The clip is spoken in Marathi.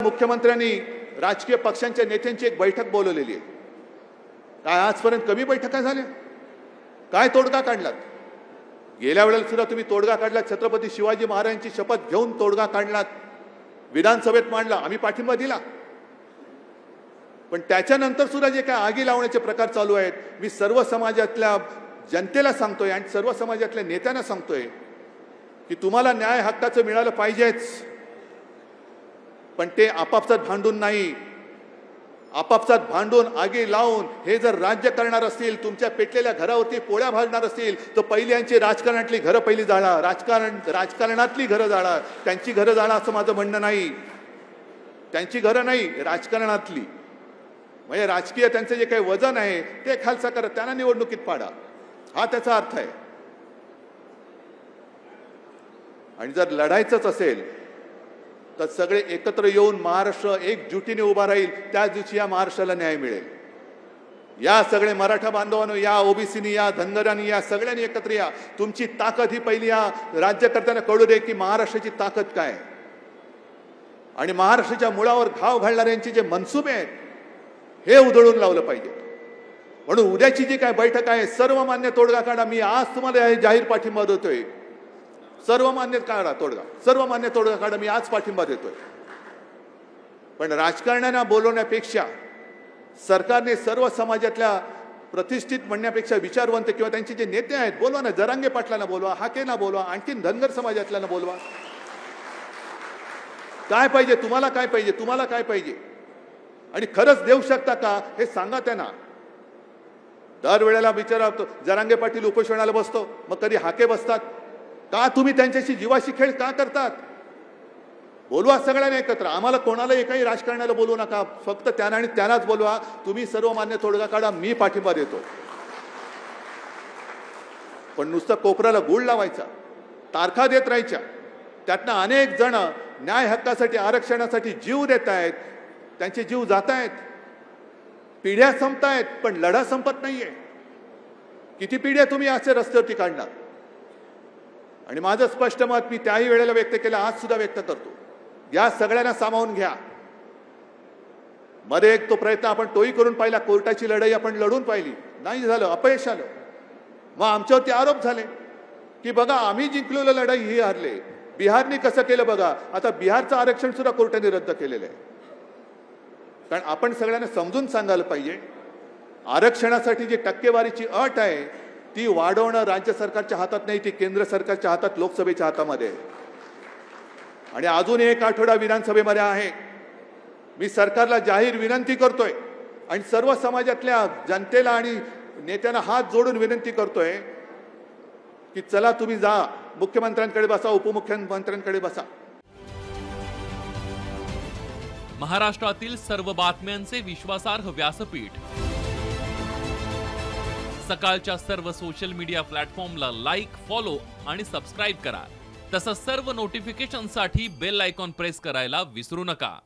मुख्यमंत्र्यांनी राजकीय पक्षांच्या नेत्यांची एक बैठक बोलवलेली आहे। काय आजपर्यंत कमी बैठका झाल्या? काय तोडगा काढलात? गेल्या वेळेला सुद्धा तुम्ही तोडगा काढलात, छत्रपती शिवाजी महाराजांची शपथ घेऊन तोडगा काढलात, विधानसभेत मांडला, आम्ही पाठिंबा दिला। पण त्याच्यानंतर सुद्धा जे काय आगी लावण्याचे प्रकार चालू आहेत, मी सर्व समाजातल्या जनतेला सांगतोय आणि सर्व समाजातल्या नेत्यांना सांगतोय की तुम्हाला न्याय हक्काचं मिळालं पाहिजेच, पण ते आपापसात भांडून नाही, आपापसात भांडून आगी लावून हे जर राज्य करणार असतील, तुमच्या पेटलेल्या घरावरती पोळ्या भाजणार असतील, तर पहिली यांची राजकारणातली घरं पहिली जाळा, राजकारणातली घरं जाळा, त्यांची घरं जाळा असं माझं म्हणणं नाही, त्यांची घरं नाही, राजकारणातली, म्हणजे राजकीय त्यांचं जे काही वजन आहे ते खालसा करा, त्यांना निवडणुकीत पाडा, हा त्याचा अर्थ आहे। आणि जर लढायचंच असेल तर सगळे एकत्र येऊन महाराष्ट्र एकजुटीने उभा राहील, त्या दिवशी या महाराष्ट्राला न्याय मिळेल। या सगळे मराठा बांधवांनो, या ओबीसीनी, या धनगरांनी, या सगळ्यांनी एकत्र या। तुमची ताकद ही पहिली या राज्यकर्त्यांना कळू दे की महाराष्ट्राची ताकद काय, आणि महाराष्ट्राच्या मुळावर घाव घालणाऱ्यांचे जे मनसुबे आहेत हे उधळून लावलं पाहिजे। म्हणून उद्याची जी काय बैठक आहे, सर्वमान्य तोडगा काढा। मी आज तुम्हाला जाहीर पाठिंबा देतोय, सर्वमान्य काढा तोडगा, सर्वमान्य तोडगा काढा, मी आज पाठिंबा देतोय। पण राजकारण्यांना बोलवण्यापेक्षा सरकारने सर्व समाजातल्या प्रतिष्ठित म्हणण्यापेक्षा विचारवंत किंवा त्यांचे जे नेते आहेत बोलवा ना, जरांगे पाटलांना बोलवा, हाकेंना बोलवा, आणखीन धनगर समाजातल्यांना बोलवा। काय पाहिजे तुम्हाला, काय पाहिजे तुम्हाला, काय पाहिजे, आणि खरंच देऊ शकता का हे सांगा त्यांना। दरवेळेला विचारा, जरांगे पाटील उपोषणाला बसतो, मग कधी हाके बसतात का? तुम्ही त्यांच्याशी जीवाशी खेळ का करतात? बोलवा सगळ्यांना एकत्र, आम्हाला कोणाला एकाही राजकारणाला बोलवू नका, फक्त त्यांना आणि त्यांनाच बोलवा। तुम्ही सर्वमान्य तोडगा काढा, मी पाठिंबा देतो। पण नुसतं कोपऱ्याला गुळ लावायचा, तारखा देत राहायच्या, त्यातनं अनेक जण न्याय हक्कासाठी, आरक्षणासाठी जीव देत आहेत, त्यांचे जीव जात आहेत, पिढ्या संपतायत, पण लढा संपत नाहीये। किती पिढ्या तुम्ही असे रस्त्यावरती काढणार? आणि माझं स्पष्ट मत मी त्याही वेळेला व्यक्त केलं, आज सुद्धा व्यक्त करतो, या सगळ्यांना सामावून घ्या। मध्ये एक तो प्रयत्न आपण तोही करून पाहिला, कोर्टाची लढाई आपण लढून पाहिली, नाही झालं, अपयश आलं। मग आमच्यावरती आरोप झाले की बघा आम्ही जिंकलेलं लढाई ही हारले, बिहारने कसं केलं बघा, आता बिहारचं आरक्षण सुद्धा कोर्टाने रद्द केलेलं आहे। कारण आपण सगळ्यांना समजून सांगायला पाहिजे, आरक्षणासाठी जी टक्केवारीची अट आहे ती वाढवणं राज्य सरकारच्या हातात नाही, ती केंद्र सरकारच्या हातात, लोकसभेच्या हातामध्ये आहे। आणि अजून एक आठवडा विधानसभेमध्ये आहे। मी सरकारला जाहीर विनंती करतोय आणि सर्व समाजातल्या जनतेला आणि नेत्यांना हात जोडून विनंती करतोय की चला तुम्ही जा, मुख्यमंत्र्यांकडे बसा, उपमुख्यमंत्र्यांकडे बसा। महाराष्ट्रातील सर्व बातम्यांचे विश्वासार्ह व्यासपीठ, सकाळच्या सर्व सोशल मीडिया प्लॅटफॉर्मला लाईक, फॉलो आणि सबस्क्राईब करा। तसंच सर्व नोटिफिकेशनसाठी बेल आयकॉन प्रेस करायला विसरू नका।